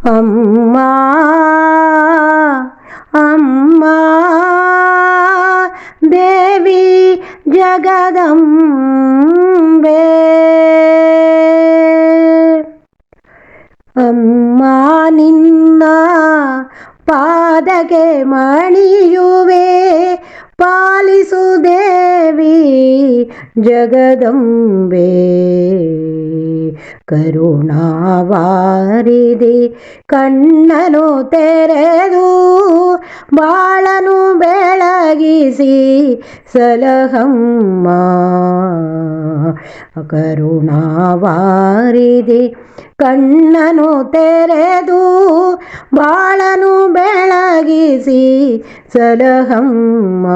ಅಮ್ಮ ಅಮ್ಮ ದೇವಿ ಜಗದಂಬೆ, ಅಮ್ಮ ನಿನ್ನ ಪಾದಕ್ಕೆ ಮಣಿಯುವೆ, ಪಾಲಿಸು ದೇವಿ ಜಗದಂಬೆ. ಕರುಣಾವಾರಿಧಿ ಕಣ್ಣನು ತೆರೆದು ಬಾಳನು ಬೆಳಗಿಸಿ ಸಲಹಮ್ಮ. ಕರುಣಾವಾರಿಧಿ ಕಣ್ಣನು ತೆರೆದು ಬಾಳನು ಬೆಳಗಿಸಿ ಸಲಹಮ್ಮ.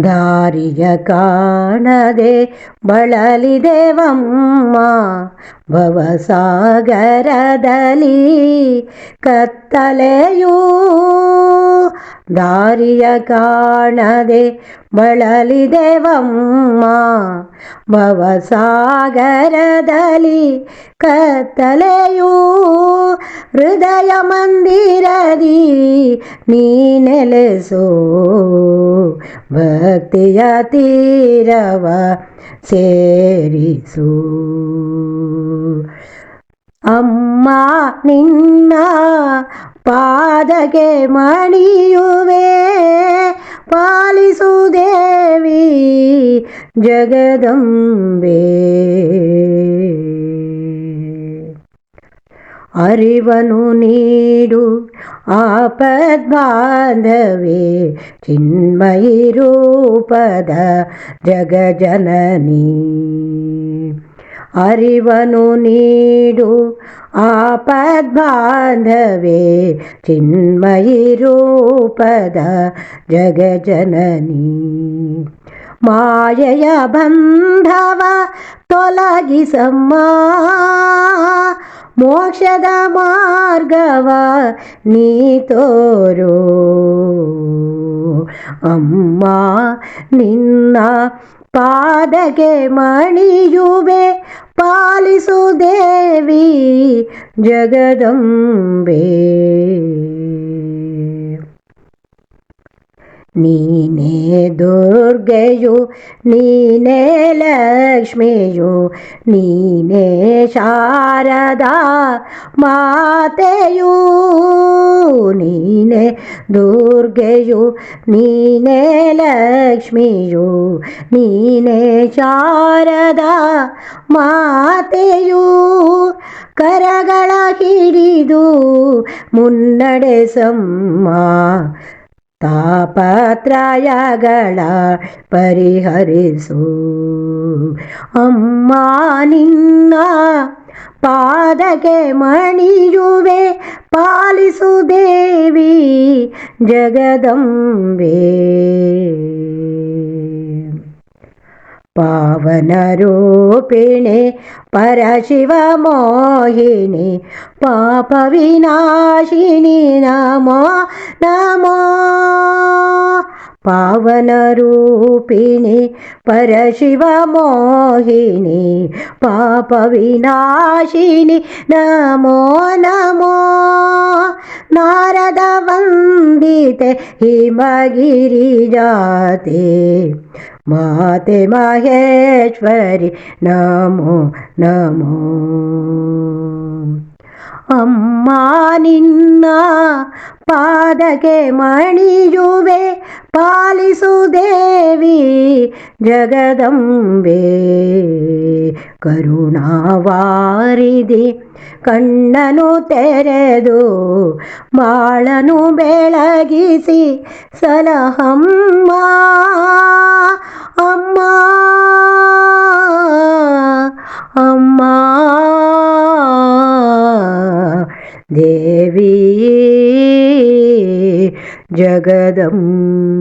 ದಾರಿಯ ಕಾಣದೆ ಬಳಲಿದೆವಮ್ಮ, ಭವಸಾಗರದಲ್ಲಿ ಕತ್ತಲೆಯೂ. ದಾರಿಯ ಕಾಣದೆ ಬಳಲಿದೆವಮ್ಮ, ಭವಸಾಗರದಲ್ಲಿ ಕತ್ತಲೆಯೂ. ಹೃದಯ ಮಂದಿರದಿ ನೀ ನೆಲೆಸೋ, ಭಕ್ತಿಯ ತೀರವ ಸೇರಿಸು. ಅಮ್ಮ ನಿನ್ನ ಪಾದಕ್ಕೆ ಮಣಿಯುವೆ, ಪಾಲಿಸು ದೇವಿ ಜಗದಂಬೆ. ಅರಿವನು ನೀಡು ಆಪದ್ಬಾಂಧವೇ, ಚಿನ್ಮಯಿ ರೂಪದ ಜಗಜನನಿ. ಅರಿವನು ನೀಡು ಆಪದ್ಬಾಂಧವೇ, ಚಿನ್ಮಯಿ ರೂಪದ ಜಗಜನನಿ. ಮಾಯೆಯ ಬಂಧವ ತೊಲಗಿಸಮ್ಮ, ಮೋಕ್ಷದ ಮಾರ್ಗವ ನೀ ತೋರು. ಅಮ್ಮ ನಿನ್ನ ಪಾದಕ್ಕೆ ಮಣಿಯುವೆ, ಪಾಲಿಸು ದೇವಿ ಜಗದಂಬೆ. ನೀನೇ ದುರ್ಗೆಯು, ನೀನೇ ಲಕ್ಷ್ಮಿಯು, ನೀನೇ ಶಾರದಾ ಮಾತೆಯು. ನೀನೇ ದುರ್ಗೆಯು, ನೀನೇ ಲಕ್ಷ್ಮಿಯು, ನೀನೇ ಶಾರದಾ ಮಾತೆಯು. ಕರಗಳ ಹಿಡಿದು ಮುನ್ನಡೆಸಮ್ಮ, ತಾಪತ್ರಯಗಳ ಪರಿಹರಿಸು. ಅಮ್ಮ ನಿನ್ನ ಪಾದಕ್ಕೆ ಮಣಿಯುವೆ, ಪಾಲಿಸು ದೇವಿ ಜಗದಂಬೆ. ಪಾವನ ರೂಪಿಣಿ ಪರಶಿವ ಮೋಹಿನಿ, ಪಾಪ ವಿನಾಶಿನಿ ನಮೋ ನಮೋ. ಪಾವನ ರೂಪಿಣಿ ಪರಶಿವ ಮೋಹಿನಿ, ಪಾಪ ವಿನಾಶಿನಿ ನಮೋ ನಮೋ. ನಾರದ ವಂದಿತೆ ಹಿಮಗಿರಿ ಜಾತೆ, ಮಾತೆ ಮಹೇಶ್ವರಿ ನಮೋ ನಮೋ. ಅಮ್ಮ ನಿನ್ನ ಪಾದಕ್ಕೆ ಮಣಿಯುವೆ, ಪಾಲಿಸು ದೇವಿ ಜಗದಂಬೆ. ಕರುಣಾವಾರಿಧಿ ಕಣ್ಣನು ತೆರೆದು ಬಾಳನು ಬೆಳಗಿಸಿ ಸಲಹಮ್ಮ. ಅಮ್ಮ ಅಮ್ಮ ದೇವಿ ಜಗದಂಬೆ.